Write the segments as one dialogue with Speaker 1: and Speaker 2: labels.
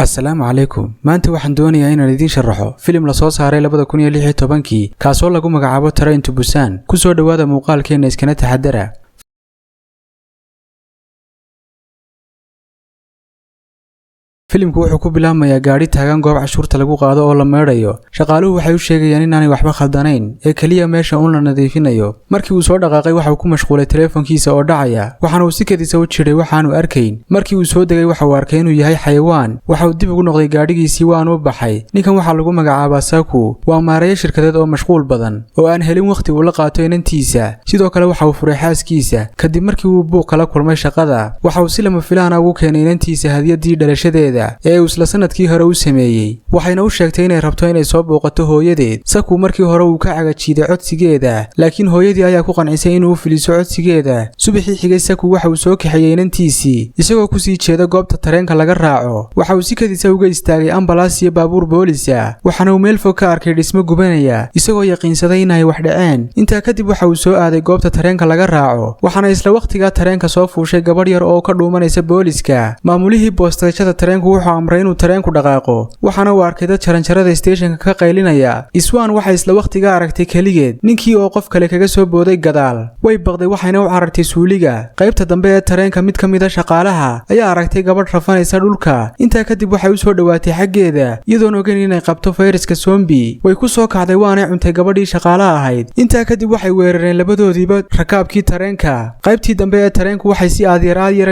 Speaker 1: Assalaamu calaykum. Maanta waxaan doonayaa inaan idiin sharaxo filim la soo saaray 2016 kaasoo lagu magacaabo Train to Busan. Ku soo dhawaada muuqaalkeena iskana taxadara. filimku wuxuu ku bilaabmayaa gaari taagan goob cashuurta lagu qaado oo la meedayo. Shaqaaluhu waxay u sheegayaan inaanay waxba khaldanayn ee kaliya meesha uu la nadiifinayo. Markii uu soo dhaqaaqay waxa uu ku mashquulay telefoonkiisa oo dhacaya. Waxaana uu si kadis u jiray waxaanu arkayn. Markii uu soo degay waxa uu arkay inuu yahay xayawaan. Waxa uu dib ugu noqday gaadhigiisii waanu baxay. Ninkan waxa lagu magacaabaa Saku. Waa maareeye shirkadeed oo mashquul badan oo aan helin waqti uu la qaato inantiisa. Sidoo kale waxa uu furay xaaskiisa. Kadib markii uu buuq kala kulmay shaqada, waxa uu si lama filaan ah ugu keenay inantiisa hadiyadii dhalashadeeda ee uu isla sanadkii hore u sameeyay. Waxayna u sheegtay inay rabto inay soo booqato hooyadeed. Saku markii hore uu ka cagajiiday codsigeeda, laakiin hooyadii ayaa ku qancisay inuu filiso codsigeeda. Subaxii xigay Saku waxa uu soo kaxeeyay inantiisii isagoo ku sii jeeda goobta tareenka laga raaco. Waxa uu si kadis uga istaagay ambalaas iyo baabuur boolis ah. Waxaana uu meel fog ka arkay dhismo gubanaya isagoo yaqiinsaday inay wax dhaceen. Intaa kadib waxa uu soo aaday goobta tareenka laga raaco. Waxaana isla waqtiga tareenka soo fuushay gabadh yar oo ka dhuumanaysa booliska. Maamulihii boostashada tareenku wuxuu amray inuu tareenku dhaqaaqo. Waxaana uu arkay dad jaranjarada stationka ka qaylinaya. Iswaan waxay isla waqtiga aragtay kaligeed ninkii oo qof kale kaga soo booday gadaal. Way baqday waxayna u carartay suuliga. Qaybta dambe ee tareenka mid ka mid ah shaqaalaha ayaa aragtay gabadh rafanaysa dhulka. Intaa kadib waxay u soo dhawaatay xaggeeda iyadoon ogeyn inay qabto fayraska zombie. Way ku soo kacday waana cuntay gabadhii shaqaalaha ahayd. Intaa kadib waxay weerareen labadoodiiba rakaabkii tareenka. Qaybtii dambe ee tareenku waxay si aad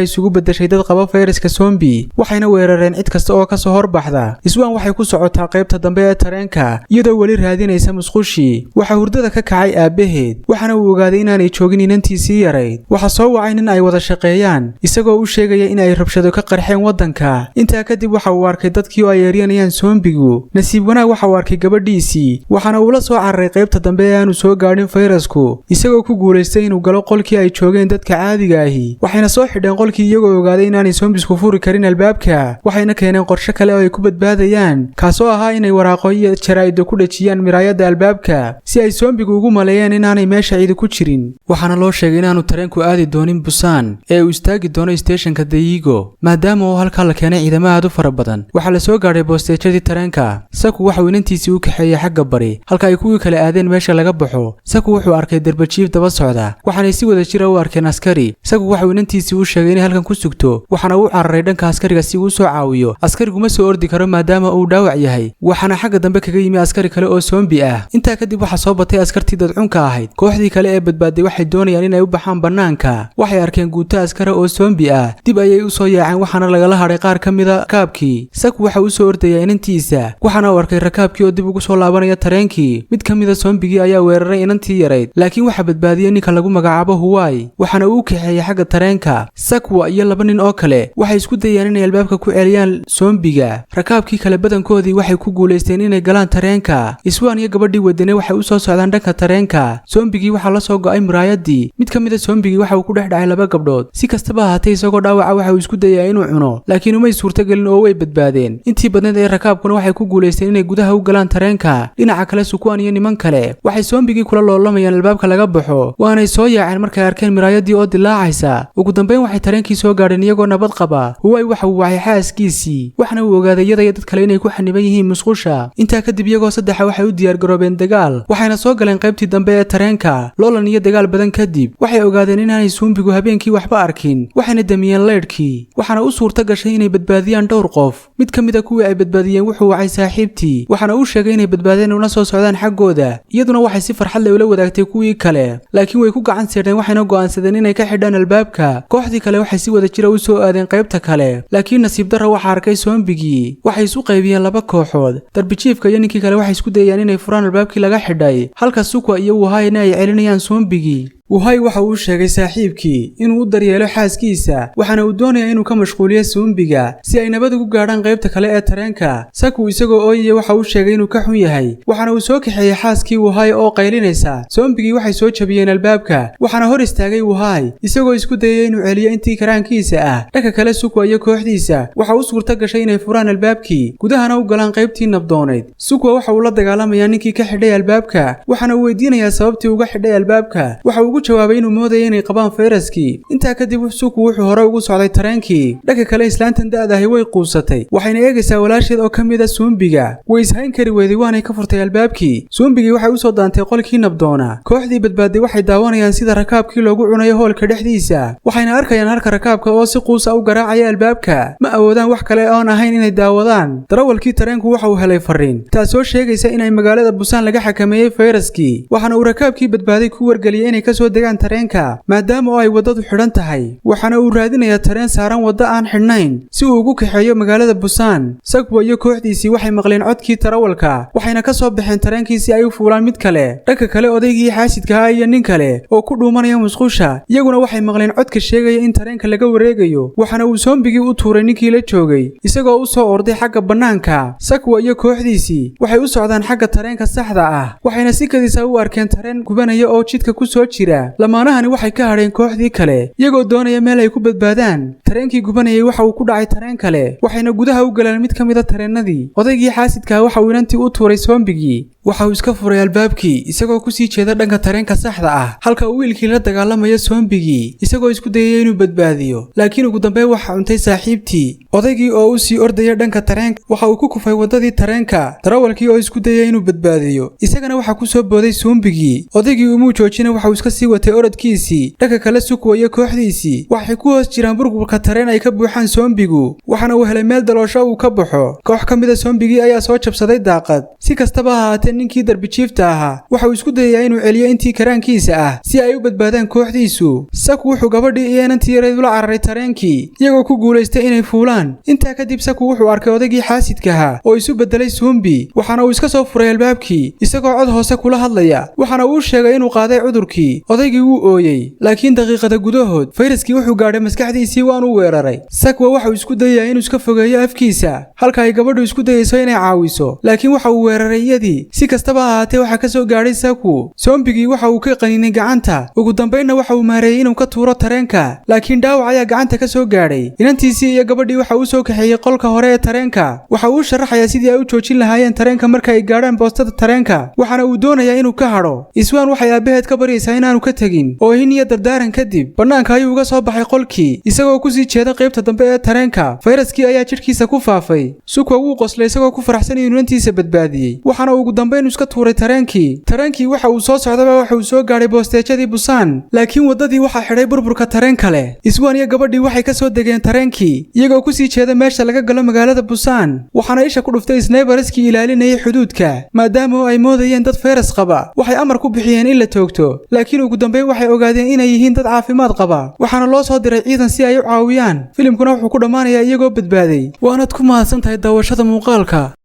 Speaker 1: isugu bedeshay dad qaba fayraska zombie. Waxayna weerareen cid kasta oo ka soo horbaxda. Iswaan waxay ku socotaa qaybta dambe ee tareenka iyadoo wali raadinaysa musqushi. Waxa hurdada ka kacay aabaheed. Waxaana uu ogaaday inaanay joogin inantiisii yarayd. Waxa soo wacay in ay wada shaqeeyaan isagoo u sheegaya in ay rabshado ka qarxeen wadanka. Intaa kadib waxa uu arkay dadkii oo ay yeerinayaan zombigu. Nasiib wanaag waxa uu arkay gabadhiisii. Waxaana uu la soo cararay qaybta dambe ee aanu soo gaadhin fayrasku isagoo ku guuleystay inuu galo qolkii ay joogeen dadka caadiga ahi. Waxayna soo xidheen qolkii iyagoo ogaaday inaanay zombisku furi karin albaabka. Waxayna keeneen qorshe kale oo ay ku badbaadayaan kaasoo ahaa inay waraaqo iyo jaraa'id ku dhajiyaan miraayada albaabka si ay zombigu ugu maleeyaan inaanay meesha cid ku jirin. Waxaana loo sheegay inaanu tareenku aadi doonin Busan ee uu istaagi doono stationka Daeyigo maadaama uu halka la keenay ciidamada aad u fara badan. Waxa la soo gaaray boostashadii tareenka. Saku waxa uu inantiisii u kaxeeyay xagga bari halka ay kuwii kale aadeen meesha laga baxo. Saku wuxuu arkay darbajiif daba socda. Waxaanay si wada jir u arkeen askari. Saku waxa uu inantiisii u sheegay inay halkan ku sugto. Waxaana uu cararay dhanka askariga si uu soo caawiyo. Askarigu ma soo ordi karo maadaama uu dhaawac yahay. Waxaana xagga dambe kaga yimi askari kale oo zombie ah. Intaa kadib waxa soo batay askartii dadcunka ahayd. Kooxdii kale ee badbaaday waxay doonayaan inay u baxaan banaanka. Waxay arkeen guuta askari oo zombie ah. Dib ayay u soo yaaceen waxaana lagala haray qaar ka mid ah rakaabkii. Saku waxa uu soo ordayay inantiisa. Waxaana uu arkay rakaabkii oo dib ugu soo laabanaya tareenkii. Mid ka mid ah zombigii ayaa weeraray inantii yarayd. Laakiin waxa badbaadiyay ninka lagu magacaabo Huwai. Waxaana uu kaxeeyay xagga tareenka. Saku iyo laba nin oo kale waxay isku dayeen inay albaabka ku celiyaan zombiga. Rakaabkii kale badankoodii waxay ku guuleysteen inay galaan tareenka. Iswaan iyo gabadhii wadane waxay u soo socdaan dhanka tareenka. Zombigii waxa la soo go'ay miraayadii. Mid ka mid ah zombigii waxa uu ku dhex dhacay laba gabdhood. Si kastaba ahaatee isagoo dhaawaca waxa uu isku dayay inuu cuno, laakiin uma suurtagelin oo way badbaadeen. Intii badneed ee rakaabkuna waxay ku guuleysteen inay gudaha u galaan tareenka. Dhinaca kale Sukuan iyo niman kale waxay zombigii kula loolamayaan albaabka laga baxo. Waanay soo yaaceen markay arkeen miraayadii oo dilaacaysa. Ugu dambeyn waxay tareenkii soo gaadheen iyagoo nabad qaba. Huwai waxa uu wacay xaaskiisii. Waxaana uu ogaaday iyada iyo dad kale inay ku xaniban yihiin musqusha. Intaa kadib iyagoo saddex waxay u diyaar garoobeen dagaal. Waxayna soo galeen qaybtii dambe ee tareenka. Loolan iyo dagaal badan kadib waxay ogaadeen inaanay zombigu habeenkii waxba arkin. Waxayna damiyeen leedhkii. Waxaana u suurta gashay inay badbaadiyaan dhowr qof. Mid ka mid ah kuwii ay badbaadiyeen wuxuu wacay saaxiibtii. Waxaana uu sheegay inay badbaadeen una soo socdaan xaggooda. Iyaduna waxay si farxad leh ula wadaagtay kuwii kale. Laakiin way ku gacan seedeen waxayna go'aansadeen inay ka xidhaan albaabka. Kooxdii kale waxay si wada jir u soo aadeen qaybta kale. Laakiin nasiib darro waxa arkay zombigii. Waxay isu qaybiyeen laba kooxood. Darbijiifka iyo ninkii kale waxay isku dayayaan inay furaan albaabkii laga xidhay. Halka Suku iyo Huwai ay celinayaan zombigii. Huwai waxa uu sheegay saaxiibkii inuu u daryeelo xaaskiisa. Waxaana uu doonayaa inuu ka mashquuliyo zombiga si ay nabad ugu gaadhaan qaybta kale ee tareenka. Saku isagoo ooyaya waxa uu sheegay inuu ka xun yahay. Waxaana uu soo kaxeeyay xaaskii Huwai oo qaylinaysa. Zombigii waxay soo jabiyeen albaabka. Waxaana hor istaagay Huwai isagoo isku dayay inuu celiyo intii karaankiisa ah. Dhanka kale Suku iyo kooxdiisa waxa uu suurta gashay inay furaan albaabkii gudahana u galaan qaybtii nabdoonayd. Suku waxa uu la dagaalamayaa ninkii ka xidhay albaabka. Waxaana uu weydiinayaa sababtii uga xidhay albaabka. Waxa uu ugu jawaabay inuu moodayay inay qabaan fayraskii. Intaa kadib Suku wuxuu hore ugu socday tareenkii. Dhanka kale islaantan da'dahay way quusatay, waxayna eegaysaa walaasheed oo ka mid ah Suumbiga. Way ishayn kari weyday waanay ka furtay albaabkii. Suumbigii waxay u soo daantay qolkii nabdoona. Kooxdii badbaaday waxay daawanayaan sida rakaabkii loogu cunayo hoolka dhexdiisa. Waxayna arkayaan halka rakaabka oo si quus ah u garaacaya albaabka. Ma awoodaan wax kale oo aan ahayn inay daawadaan. Darawalkii tareenku waxa uu helay fariin taasoo sheegaysa inay magaalada Busan laga xakameeyay fayraskii. Waxaana uu rakaabkii badbaaday ku wargeliyay inay ka soo degaan tareenka maadaama ay wadadu xidhan tahay. Waxaana uu raadinayaa tareen saaran waddo aan xidhnayn si uu ugu kaxeeyo magaalada Busan. Sakwa iyo kooxdiisii waxay maqleen codkii darawalka, waxayna ka soo baxeen tareenkii si ay u fuulaan mid kale. Dhanka kale odaygii xaasidka ah iyo nin kale oo ku dhuumanaya musqusha, iyaguna waxay maqleen codka sheegaya in tareenka laga wareegayo. Waxaana uu Suumbigii u tuuray ninkii la joogay, isagoo u soo orday xagga bannaanka. Sakwa iyo kooxdiisii waxay u socdaan xagga tareenka saxda ah, waxayna si kadis ah u arkeen tareen gubanaya oo jidka ku soo jira. Lamaanahani waxay ka hadheen kooxdii kale iyagoo doonaya meel ay ku badbaadaan. Tareenkii gubanayay waxa uu ku dhacay tareen kale, waxayna gudaha u galeen mid ka mid ah tareenadii. Odaygii xaasidka waxa uu inantii u tuuray Suumbigii. waxa uu iska furay albaabkii isagoo ku sii jeeda dhanka tareenka saxda ah, halka uu wiilkii la dagaalamayo Suumbigii isagoo isku dayay inuu badbaadiyo. Laakiin ugu dambeyn waxa cuntay saaxiibtii. Odaygii oo u sii ordaya dhanka tareenka waxa uu ku kufay wadadii tareenka. Darawalkii oo isku dayay inuu badbaadiyo, isagana waxa ku soo booday Suumbigii. Odaygii uu joojinay waxa uu iska sii watay orodkiisii. Dhanka kale Suku iyo kooxdiisii waxay ku hoos jiraan burburka tareen ay ka buuxaan Suumbigu, waxaana uu helay meel daloosho uu ka baxo. Koox ka mid ah Suumbigii ayaa soo jabsaday daaqad. Si kastaba ha ahaatee ninkii darbijiifta ahaa waxa uu isku dayay inuu celiyo intii karaankiisa ah si ay u badbaadaan kooxdiisu. Saku wuxuu gabadhii iyo inantii yareed ula cararay tareenkii iyagoo ku guuleystay inay fuulaan. Intaa kadib Saku wuxuu arkay odaygii xaasidka ahaa oo isu bedelay Suumbi, waxaana uu iska soo furay albaabkii isagoo cod hoose kula hadlaya. Waxaana uu sheegay inuu qaaday cudurkii. Odaygii wuu ooyay, laakiin daqiiqada gudahood fayraskii wuxuu gaadhay maskaxdiisii waanu weeraray. Saku waxa uu isku dayay inuu iska fogeeyo afkiisa, halka ay gabadhu isku dayayso inay caawiso, laakiin waxa uu weeraray iyadii. Si kastaba ahaatee waxa ka soo gaadhay Saku. Suumbigii waxa uu ka qaniinay gacanta, ugu dambeynna waxa uu maareeyay inuu ka tuuro tareenka, laakiin dhaawac ayaa gacanta ka soo gaadhay. Inantiisii iyo gabadhii waxa uu soo kaxeeyay qolka hore ee tareenka. Waxa uu sharaxayaa sidii ay u joojin lahaayeen tareenka marka ay gaadhaan boostada tareenka, waxaana uu doonayaa inuu ka hadho. Iswaan waxay aabaheed ka baryaysaa inaanu ka tegin, oo hin iyo dardaaran kadib bannaanka ayuu uga soo baxay qolkii isagoo ku sii jeeda qaybta dambe ee tareenka. Fayraskii ayaa jidhkiisa ku faafay. Suku wuu qoslay isagoo ku faraxsan inuu inantiisa badbaadiyay, waxaana ugu dambeyn iska tuuray tareenkii waxa uu soo socdaba waxa uu soo gaadhay boosteejadii Busan, laakiin wadadii waxa xidhay burburka tareen kale. Iswaan iyo gabadhii waxay ka soo degeen tareenkii iyagoo ku sii jeeda meesha laga galo magaalada Busan, waxaana isha ku dhuftay sniperskii ilaalinayay xuduudka. Maadaama ay moodayeen dad fayras qaba, waxay amar ku bixiyeen in la toogto, laakiin ugu dambeyn waxay ogaadeen inay yihiin dad caafimaad qaba, waxaana loo soo diray ciidan si ay u caawiyaan. Filimkuna wuxuu ku dhamaanayaa iyagoo badbaaday. Waanaad ku mahadsantahay daawashada muuqaalka.